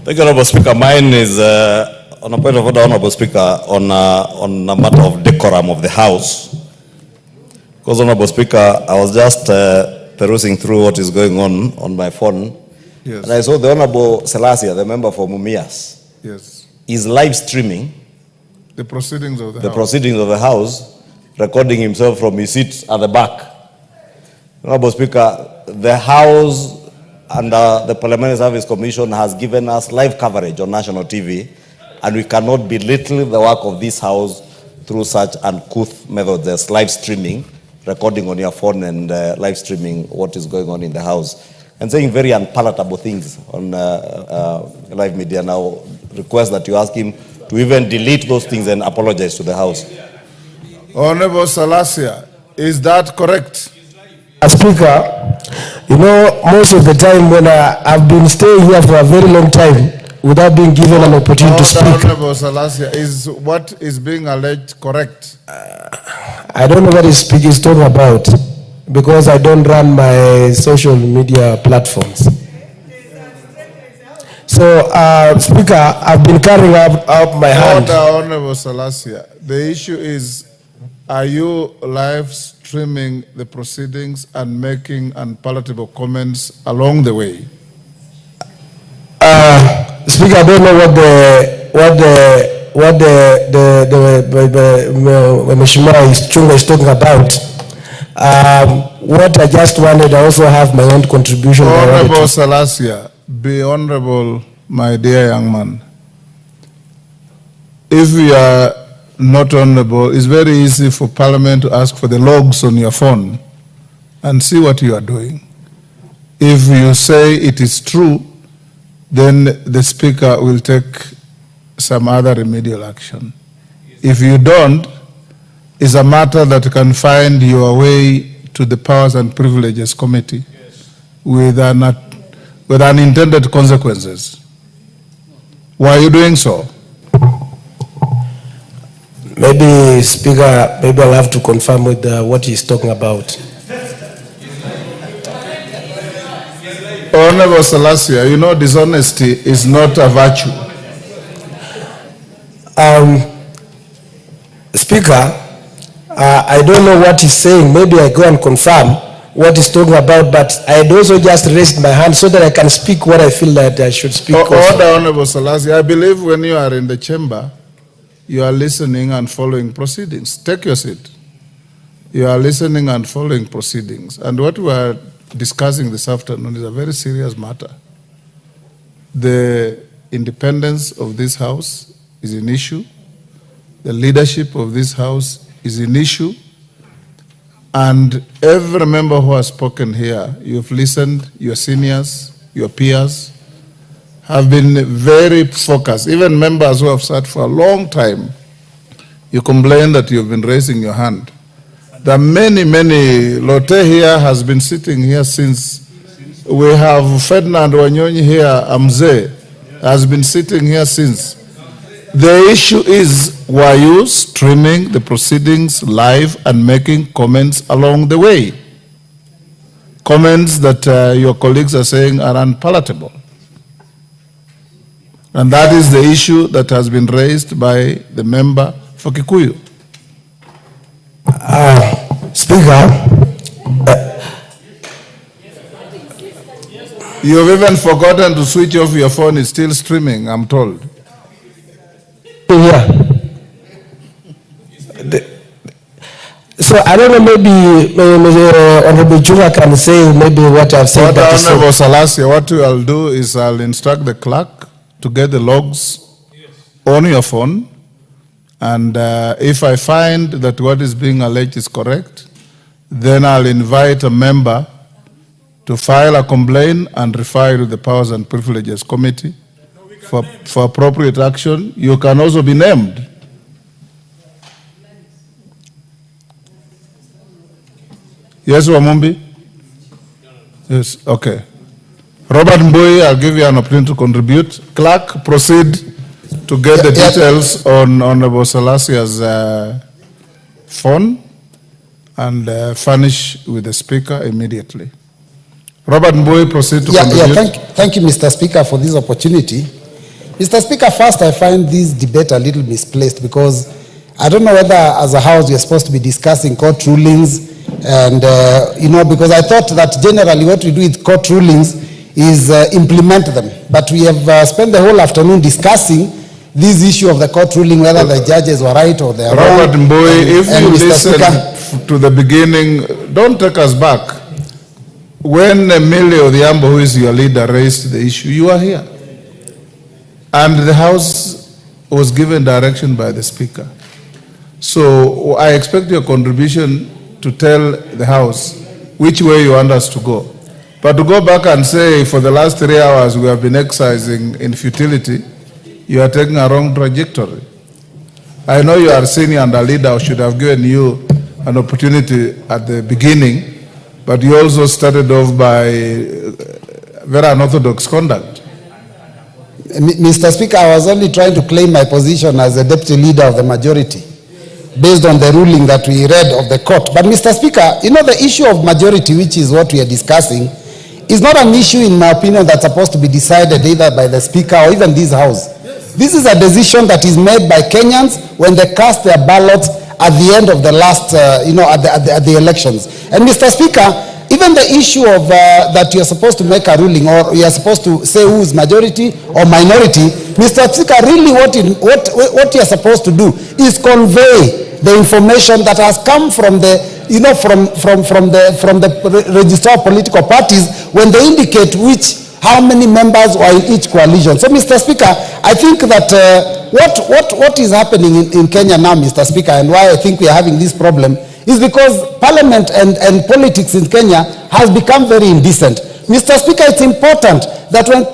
Thank you, Honorable Speaker. Mine is on a point of order, Honorable Speaker, on a matter of decorum of the House. Because, Honorable Speaker, I was just perusing through what is going on my phone. Yes. And I saw the Honorable Salasya, the member for Mumias, Yes. is live streaming The proceedings of the the House. proceedings of the House, recording himself from his seat at the back. Honorable Speaker, the House under the Parliamentary Service Commission has given us live coverage on national TV, and we cannot belittle the work of this House through such uncouth methods as live streaming, recording on your phone and live streaming what is going on in the House, and saying very unpalatable things on live media. Now, request that you ask him to even delete those things and apologize to the House. Honorable Salasya, is that correct? Speaker, you know, most of the time when I've been staying here for a very long time without being given an opportunity to speak. Honorable Salasya, is what is being alleged correct? I don't know what he's talking about because I don't run my social media platforms. So, Speaker, I've been carrying up my hand. Honorable Salasya, the issue is, are you live streaming the proceedings and making unpalatable comments along the way? Speaker, I don't know what the Mheshimiwa Chunga is talking about. What I just wanted, I also have my own contribution. Honorable Salasya, be honorable, my dear young man. If you are not honorable, it's very easy for Parliament to ask for the logs on your phone and see what you are doing. If you say it is true, then the Speaker will take some other remedial action. If you don't, it's a matter that can find your way to the Powers and Privileges Committee with unintended consequences. Why are you doing so? Maybe, Speaker, maybe I'll have to confirm with what he's talking about. Honorable Salasya, you know dishonesty is not a virtue. Speaker, I don't know what he's saying. Maybe I go and confirm what he's talking about, but I'd also just raised my hand so that I can speak what I feel that I should speak. Honorable Salasya, I believe when you are in the chamber, you are listening and following proceedings. Take your seat. You are listening and following proceedings. And what we are discussing this afternoon is a very serious matter. The independence of this House is an issue. The leadership of this House is an issue. And every member who has spoken here, you've listened, your seniors, your peers, have been very focused. Even members who have sat for a long time, you complain that you've been raising your hand. There are many, Lotte here has been sitting here since. We have Ferdinand Wanyonyi here, Amze, has been sitting here since. The issue is, were you streaming the proceedings live and making comments along the way? Comments that your colleagues are saying are unpalatable. And that is the issue that has been raised by the member for Kikuyu. Speaker, you've even forgotten to switch off your phone. It's still streaming, I'm told. Yeah. So I don't know, maybe Honorable Chunga can say maybe what I've said. Honorable Salasya, what I'll do is I'll instruct the clerk to get the logs on your phone, and if I find that what is being alleged is correct, then I'll invite a member to file a complaint and refer it to the Powers and Privileges Committee for appropriate action. You can also be named. Yes, Wamumbi? Yes, okay. Robert Mbui, I'll give you an opportunity to contribute. Clerk, proceed to get the details on Honorable Salasya's phone and furnish with the Speaker immediately. Robert Mbui, proceed to contribute. Thank you, Mr. Speaker, for this opportunity. Mr. Speaker, first I find this debate a little misplaced because I don't know whether as a House we are supposed to be discussing court rulings and, because I thought that generally what we do with court rulings is implement them. But we have spent the whole afternoon discussing this issue of the court ruling, whether the judges were right or they are wrong. Robert Mboy, if you listen Speaker, to the beginning, don't take us back. When Emilio Odhiambo, who is your leader, raised the issue, you are here. And the House was given direction by the Speaker. So I expect your contribution to tell the House which way you want us to go. But to go back and say for the last 3 hours we have been exercising in futility, you are taking a wrong trajectory. I know you are senior and a leader, I should have given you an opportunity at the beginning, but you also started off by very unorthodox conduct. Mr. Speaker, I was only trying to claim my position as the deputy leader of the majority based on the ruling that we read of the court. But Mr. Speaker, the issue of majority, which is what we are discussing, is not an issue, in my opinion, that's supposed to be decided either by the Speaker or even this House. This is a decision that is made by Kenyans when they cast their ballots at the end of the last, at the elections. And Mr. Speaker, even the issue of that you're supposed to make a ruling or you're supposed to say who is majority or minority, Mr. Speaker, really what you're supposed to do is convey the information that has come from the, from the register of political parties when they indicate how many members are in each coalition. So, Mr. Speaker, I think that what is happening in Kenya now, Mr. Speaker, and why I think we are having this problem is because Parliament and politics in Kenya has become very indecent. Mr. Speaker, it's important that when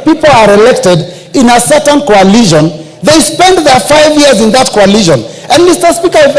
people are elected in a certain coalition, they spend their 5 years in that coalition. And Mr. Speaker,